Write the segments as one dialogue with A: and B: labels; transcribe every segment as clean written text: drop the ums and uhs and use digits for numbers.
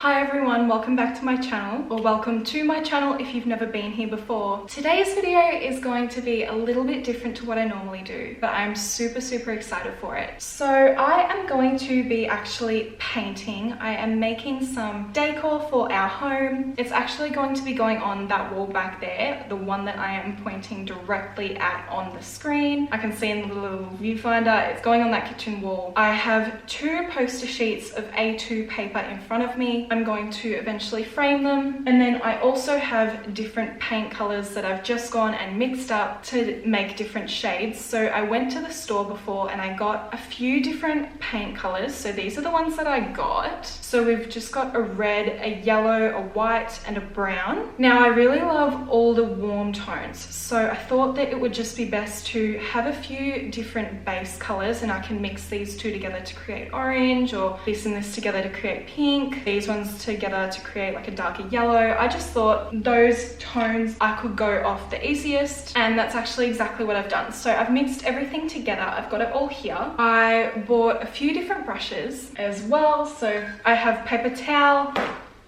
A: Hi everyone, welcome back to my channel, or welcome to my channel if you've never been here before. Today's video is going to be a little bit different to what I normally do, but I'm super excited for it. So I am going to be actually painting. I am making some decor for our home. It's actually going to be going on that wall back there, the one that I am pointing directly at on the screen. I can see in the little viewfinder, it's going on that kitchen wall. I have two poster sheets of A2 paper in front of me. I'm going to eventually frame them, and then I also have different paint colors that I've just gone and mixed up to make different shades. So I went to the store before and I got a few different paint colors. So these are the ones that I got. So we've just got a red, a yellow, a white, and a brown. Now I really love all the warm tones, so I thought that it would just be best to have a few different base colors, and I can mix these two together to create orange, or piecing this together to create pink, these ones together to create like a darker yellow. I just thought those tones I could go off the easiest, and that's actually exactly what I've done. So I've mixed everything together. I've got it all here. I bought a few different brushes as well. So I have paper towel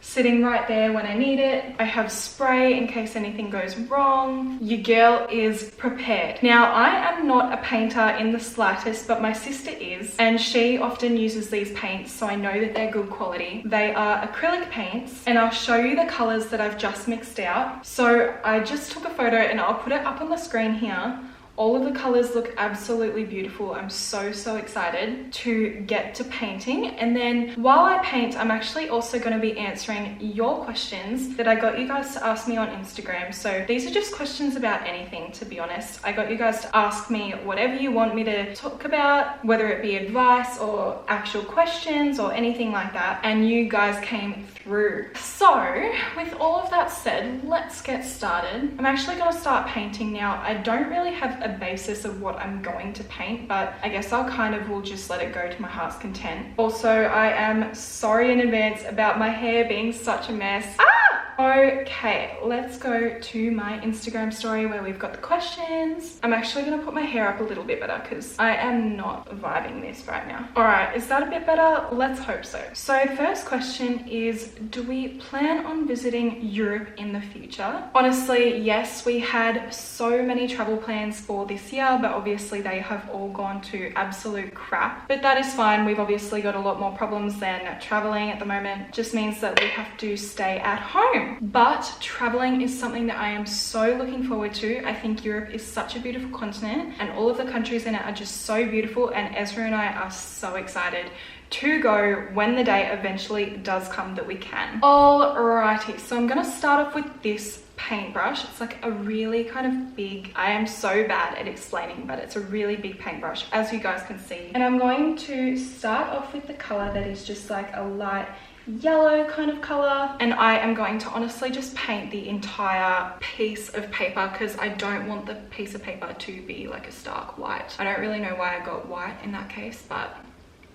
A: sitting right there when I need it. I have spray in case anything goes wrong. Your girl is prepared. Now, I am not a painter in the slightest, but my sister is, and she often uses these paints, so I know that they're good quality. They are acrylic paints, and I'll show you the colors that I've just mixed out. So I just took a photo and I'll put it up on the screen here. All of the colors look absolutely beautiful. I'm so excited to get to painting. And then while I paint, I'm actually also going to be answering your questions that I got you guys to ask me on Instagram. So these are just questions about anything, to be honest. I got you guys to ask me whatever you want me to talk about, whether it be advice or actual questions or anything like that. And you guys came through. So with all of that said, let's get started. I'm actually going to start painting now. I don't really have a basis of what I'm going to paint, but I guess I'll kind of will just let it go to my heart's content. Also, I am sorry in advance about my hair being such a mess. Okay, let's go to my Instagram story where we've got the questions. I'm actually going to put my hair up a little bit better because I am not vibing this right now. All right, is that a bit better? Let's hope so. So the first question is, do we plan on visiting Europe in the future? Honestly, yes, we had so many travel plans for this year, but obviously they have all gone to absolute crap. But that is fine. We've obviously got a lot more problems than traveling at the moment. Just means that we have to stay at home. But traveling is something that I am so looking forward to. I think Europe is such a beautiful continent, and all of the countries in it are just so beautiful, and Ezra and I are so excited to go when the day eventually does come that we can. Alrighty, so I'm gonna start off with this paintbrush. It's like a really kind of big, I am so bad at explaining, but it's a really big paintbrush, as you guys can see. And I'm going to start off with the color that is just like a light yellow kind of color, and I am going to honestly just paint the entire piece of paper because I don't want the piece of paper to be like a stark white. I don't really know why I got white in that case, but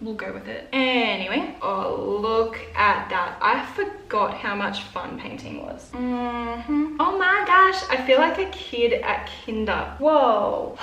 A: we'll go with it. Anyway, oh, look at that. I forgot how much fun painting was. Oh my gosh, I feel like a kid at kinder. Whoa.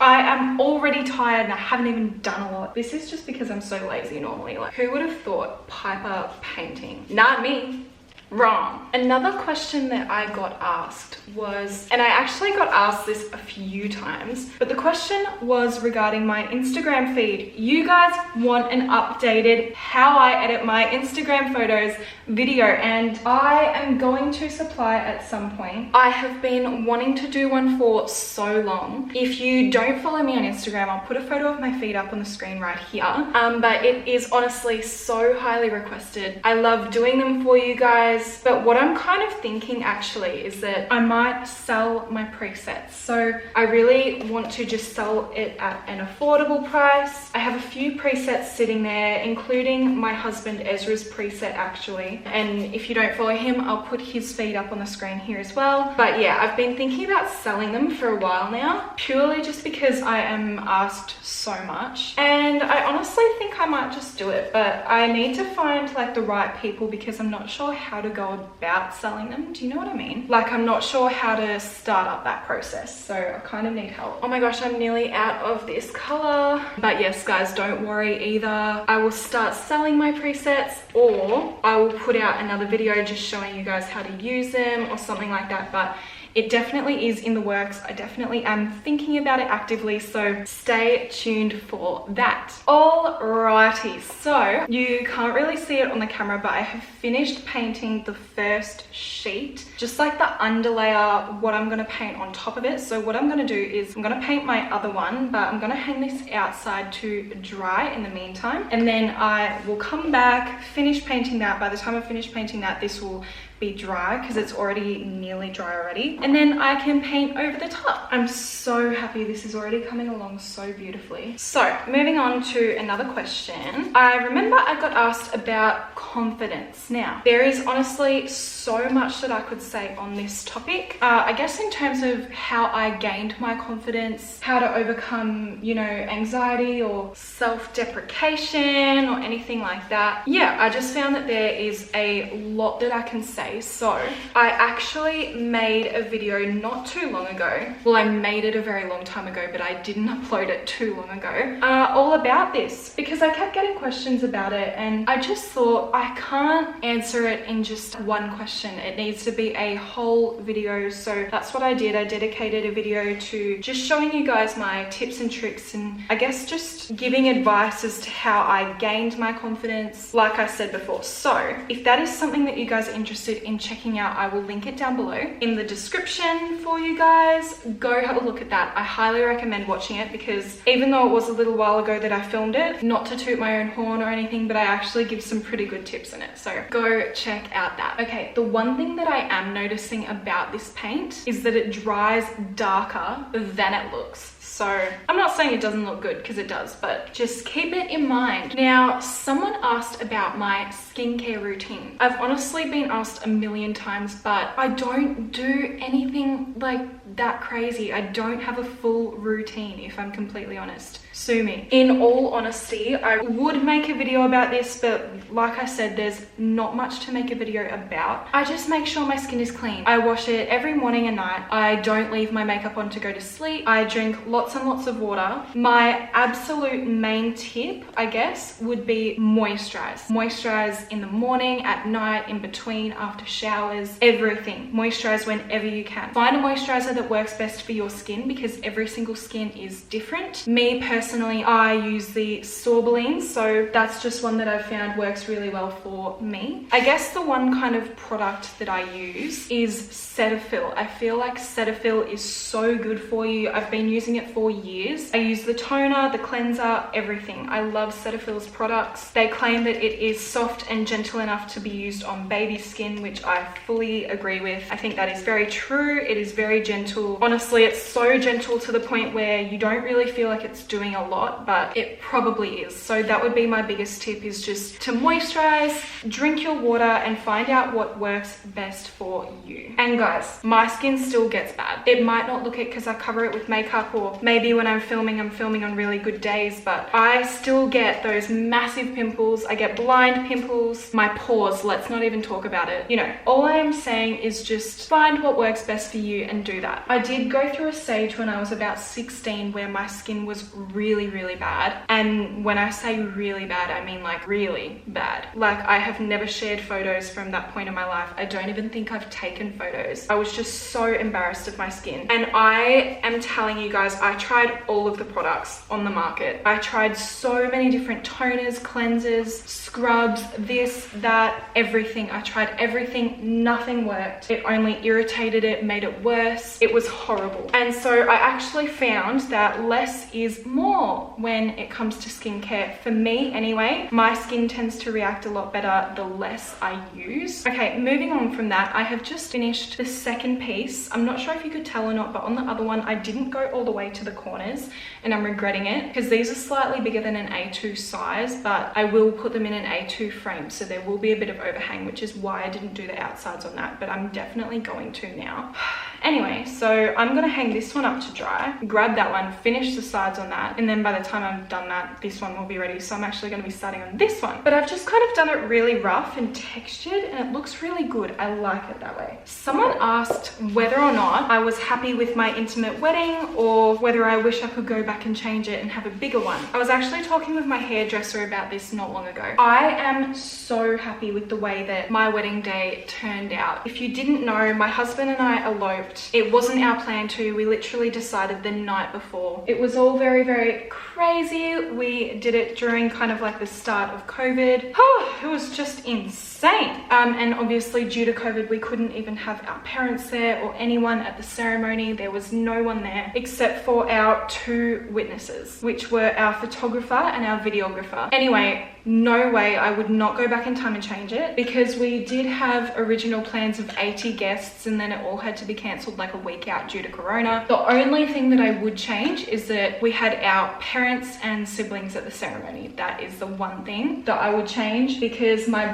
A: I am already tired and I haven't even done a lot. This is just because I'm so lazy normally. Like, who would have thought Piper painting? Not me. Wrong. Another question that I got asked was, and I actually got asked this a few times, but the question was regarding my Instagram feed. You guys want an updated how I edit my Instagram photos video, and I am going to supply at some point. I have been wanting to do one for so long. If you don't follow me on Instagram, I'll put a photo of my feed up on the screen right here. But it is honestly so highly requested. I love doing them for you guys. But what I'm kind of thinking actually is that I might sell my presets. So I really want to just sell it at an affordable price. I have a few presets sitting there, including my husband Ezra's preset actually. And if you don't follow him, I'll put his feed up on the screen here as well. But yeah, I've been thinking about selling them for a while now, purely just because I am asked so much. And I honestly think I might just do it, but I need to find like the right people because I'm not sure how to to go about selling them. Do you know what I mean? Like, I'm not sure how to start up that process, so I kind of need help. Oh my gosh, I'm nearly out of this color. But yes, guys, don't worry either. I will start selling my presets, or I will put out another video just showing you guys how to use them or something like that. But it definitely is in the works. I definitely am thinking about it actively, so stay tuned for that. Alrighty, so you can't really see it on the camera, but I have finished painting the first sheet, just like the underlayer, what I'm gonna paint on top of it. So what I'm gonna do is I'm gonna paint my other one, but I'm gonna hang this outside to dry in the meantime, and then I will come back, finish painting that. By the time I finish painting that, this will be dry because it's already nearly dry already, and then I can paint over the top. I'm so happy this is already coming along so beautifully. So moving on to another question. I remember I got asked about confidence. Now, there is honestly so much that I could say on this topic. I guess in terms of how I gained my confidence, how to overcome, you know, anxiety or self-deprecation or anything like that. Yeah, I just found that there is a lot that I can say. So I actually made a video not too long ago. Well, I made it a very long time ago, but I didn't upload it too long ago, all about this, because I kept getting questions about it, and I just thought I can't answer it in just one question. It needs to be a whole video. So that's what I did. I dedicated a video to just showing you guys my tips and tricks, and I guess just giving advice as to how I gained my confidence, like I said before. So if that is something that you guys are interested in checking out, I will link it down below in the description for you guys. Go have a look at that. I highly recommend watching it, because even though it was a little while ago that I filmed it, not to toot my own horn or anything, but I actually give some pretty good tips in it, so go check out that. Okay, the one thing that I am noticing about this paint is that it dries darker than it looks. So I'm not saying it doesn't look good, because it does, but just keep it in mind. Now, someone asked about my skincare routine. I've honestly been asked a million times, but I don't do anything like that crazy. I don't have a full routine, if I'm completely honest. Sue me. In all honesty, I would make a video about this, but like I said, there's not much to make a video about. I just make sure my skin is clean. I wash it every morning and night. I don't leave my makeup on to go to sleep. I drink lots and lots of water. My absolute main tip, I guess, would be moisturize. Moisturize in the morning, at night, in between, after showers, everything. Moisturize whenever you can. Find a moisturizer that works best for your skin, because every single skin is different. Me personally, I use the Sorbeline, so that's just one that I've found works really well for me. I guess the one kind of product that I use is Cetaphil. I feel like Cetaphil is so good for you. I've been using it for years. I use the toner, the cleanser, everything. I love Cetaphil's products. They claim that it is soft and gentle enough to be used on baby skin, which I fully agree with. I think that is very true. It is very gentle. Honestly, it's so gentle to the point where you don't really feel like it's doing a lot, but it probably is. So that would be my biggest tip, is just to moisturize, drink your water, and find out what works best for you. And guys, my skin still gets bad. It might not look it because I cover it with makeup, or maybe when I'm filming on really good days, but I still get those massive pimples. I get blind pimples. My pores, let's not even talk about it. You know, all I am saying is just find what works best for you and do that. I did go through a stage when I was about 16 where my skin was really bad. And when I say really bad, I mean like really bad. Like, I have never shared photos from that point in my life. I don't even think I've taken photos. I was just so embarrassed of my skin. And I am telling you guys, I tried all of the products on the market. I tried so many different toners, cleansers, scrubs, this, that, everything. I tried everything. Nothing worked. It only irritated it, made it worse. It was horrible. And so I actually found that less is more when it comes to skincare. For me anyway, my skin tends to react a lot better the less I use. Okay, moving on from that, I have just finished the second piece. I'm not sure if you could tell or not, but on the other one, I didn't go all the way to the corners, and I'm regretting it, because these are slightly bigger than an A2 size, but I will put them in an A2 frame, so there will be a bit of overhang, which is why I didn't do the outsides on that, but I'm definitely going to now. Anyway, so I'm gonna hang this one up to dry, grab that one, finish the sides on that, and then by the time I've done that, this one will be ready. So I'm actually gonna be starting on this one. But I've just kind of done it really rough and textured, and it looks really good. I like it that way. Someone asked whether or not I was happy with my intimate wedding or whether I wish I could go back and change it and have a bigger one. I was actually talking with my hairdresser about this not long ago. I am so happy with the way that my wedding day turned out. If you didn't know, my husband and I eloped. It wasn't our plan to. We literally decided the night before. It was all very, very crazy. We did it during kind of like the start of COVID. It was just insane. And obviously due to COVID, we couldn't even have our parents there or anyone at the ceremony. There was no one there except for our 2 witnesses, which were our photographer and our videographer. Anyway, no way, I would not go back in time and change it, because we did have original plans of 80 guests and then it all had to be cancelled like a week out due to Corona. The only thing that I would change is that we had our parents and siblings at the ceremony. That is the one thing that I would change, because my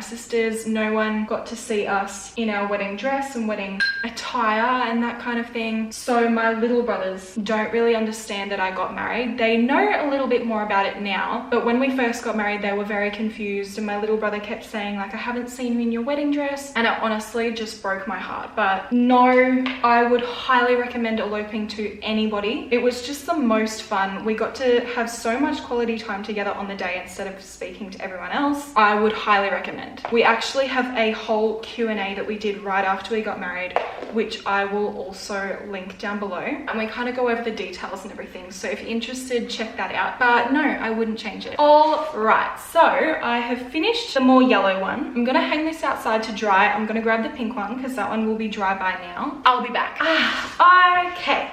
A: sisters, no one got to see us in our wedding dress and wedding attire and that kind of thing. So my little brothers don't really understand that I got married. They know a little bit more about it now, but when we first got married, they were very confused, and my little brother kept saying like, I haven't seen you in your wedding dress, and it honestly just broke my heart. But no, I would highly recommend eloping to anybody. It was just the most fun. We got to have so much quality time together on the day instead of speaking to everyone else. I would highly recommend. We actually have a whole Q&A that we did right after we got married, which I will also link down below, and we kind of go over the details and everything. So if you're interested, check that out. But no, I wouldn't change it. All right, so I have finished the more yellow one. I'm gonna hang this outside to dry. I'm gonna grab the pink one because that one will be dry by now. I'll be back. Okay,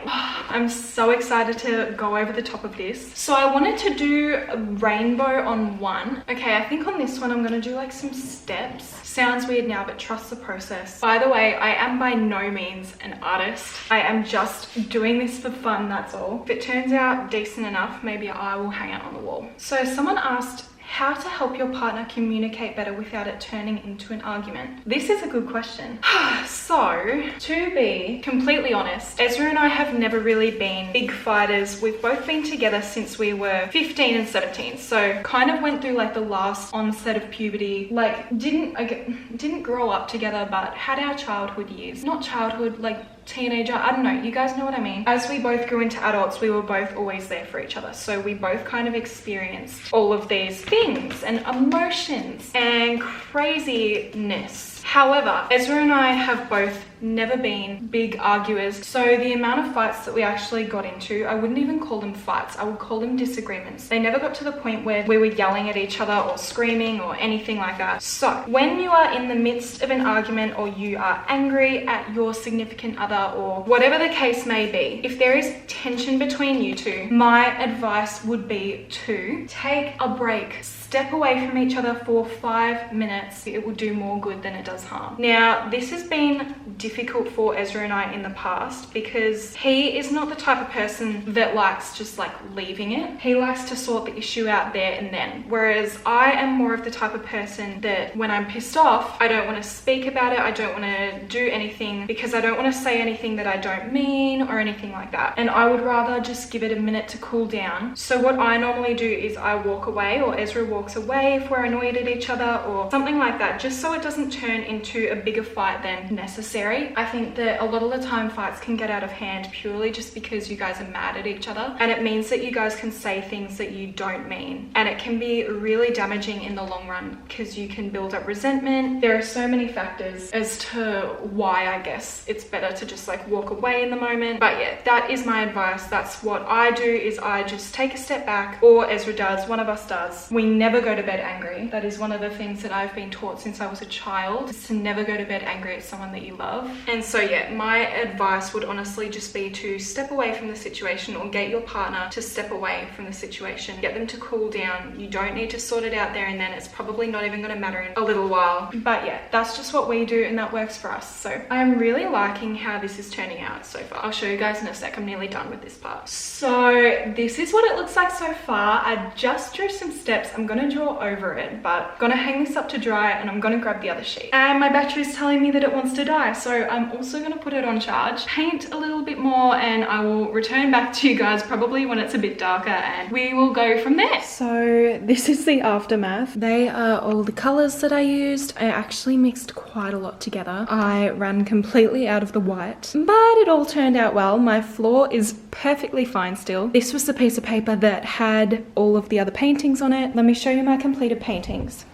A: I'm so excited to go over the top of this. So I wanted to do a rainbow on one. Okay, I think on this one I'm gonna do like some steps. Sounds weird now, but trust the process. By the way, I am by no means an artist. I am just doing this for fun, that's all. If it turns out decent enough, maybe I will hang it on the wall. So someone asked how to help your partner communicate better without it turning into an argument. This is a good question. So, to be completely honest, Ezra and I have never really been big fighters. We've both been together since we were 15 and 17. So, kind of went through like the last onset of puberty. Like, didn't grow up together, but had our childhood years. Not childhood, like teenager, I don't know, you guys know what I mean. As we both grew into adults, we were both always there for each other. So we both kind of experienced all of these things and emotions and craziness. However, Ezra and I have both never been big arguers. So the amount of fights that we actually got into, I wouldn't even call them fights. I would call them disagreements. They never got to the point where we were yelling at each other or screaming or anything like that. So when you are in the midst of an argument or you are angry at your significant other or whatever the case may be, if there is tension between you two, my advice would be to take a break. Step away from each other for 5 minutes. It will do more good than it does harm. Now, this has been difficult for Ezra and I in the past because he is not the type of person that likes just like leaving it. He likes to sort the issue out there and then. Whereas I am more of the type of person that when I'm pissed off, I don't want to speak about it. I don't want to do anything because I don't want to say anything that I don't mean or anything like that. And I would rather just give it a minute to cool down. So what I normally do is I walk away, or Ezra walks away if we're annoyed at each other or something like that, just so it doesn't turn into a bigger fight than necessary. I think that a lot of the time fights can get out of hand purely just because you guys are mad at each other, and it means that you guys can say things that you don't mean, and it can be really damaging in the long run because you can build up resentment. There are so many factors as to why I guess it's better to just like walk away in the moment. But yeah, that is my advice. That's what I do, is I just take a step back, or Ezra does, one of us does. We never go to bed angry. That is one of the things that I've been taught since I was a child, is to never go to bed angry at someone that you love. And so yeah, my advice would honestly just be to step away from the situation, or get your partner to step away from the situation. Get them to cool down. You don't need to sort it out there and then. It's probably not even going to matter in a little while. But yeah, that's just what we do and that works for us. So I'm really liking how this is turning out so far. I'll show you guys in a sec. I'm nearly done with this part. So this is what it looks like so far. I just drew some steps. I'm going gonna draw over it, but I'm gonna hang this up to dry and I'm gonna grab the other sheet. And my battery's telling me that it wants to die, so I'm also gonna put it on charge, paint a little bit more, and I will return back to you guys probably when it's a bit darker and we will go from there. So this is the aftermath. They are all the colors that I used. I actually mixed quite a lot together. I ran completely out of the white, but it all turned out well. My floor is perfectly fine still. This was the piece of paper that had all of the other paintings on it. Let me show you my completed paintings.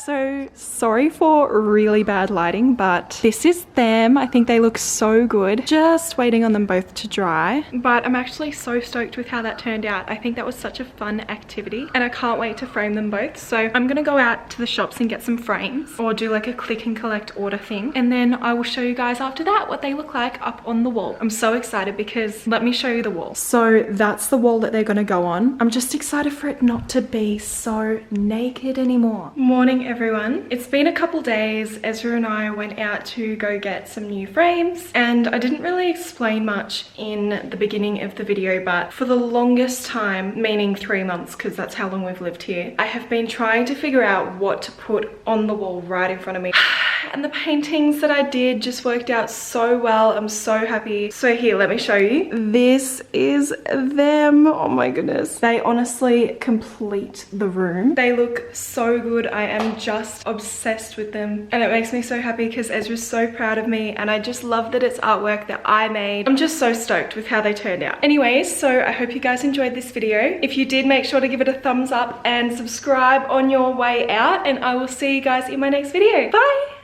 A: So sorry for really bad lighting, but this is them. I think they look so good. Just waiting on them both to dry. But I'm actually so stoked with how that turned out. I think that was such a fun activity and I can't wait to frame them both. So I'm gonna go out to the shops and get some frames or do like a click and collect order thing. And then I will show you guys after that what they look like up on the wall. I'm so excited because let me show you the wall. So that's the wall that they're gonna go on. I'm just excited for it not to be so naked anymore. Morning, everyone. It's been a couple days. Ezra and I went out to go get some new frames and I didn't really explain much in the beginning of the video, but for the longest time, meaning 3 months because that's how long we've lived here, I have been trying to figure out what to put on the wall right in front of me. And the paintings that I did just worked out so well. I'm so happy. So here, let me show you. This is them. Oh my goodness. They honestly complete the room. They look so good. I am just obsessed with them. And it makes me so happy because Ezra's so proud of me and I just love that it's artwork that I made. I'm just so stoked with how they turned out. Anyways, so I hope you guys enjoyed this video. If you did, make sure to give it a thumbs up and subscribe on your way out and I will see you guys in my next video. Bye!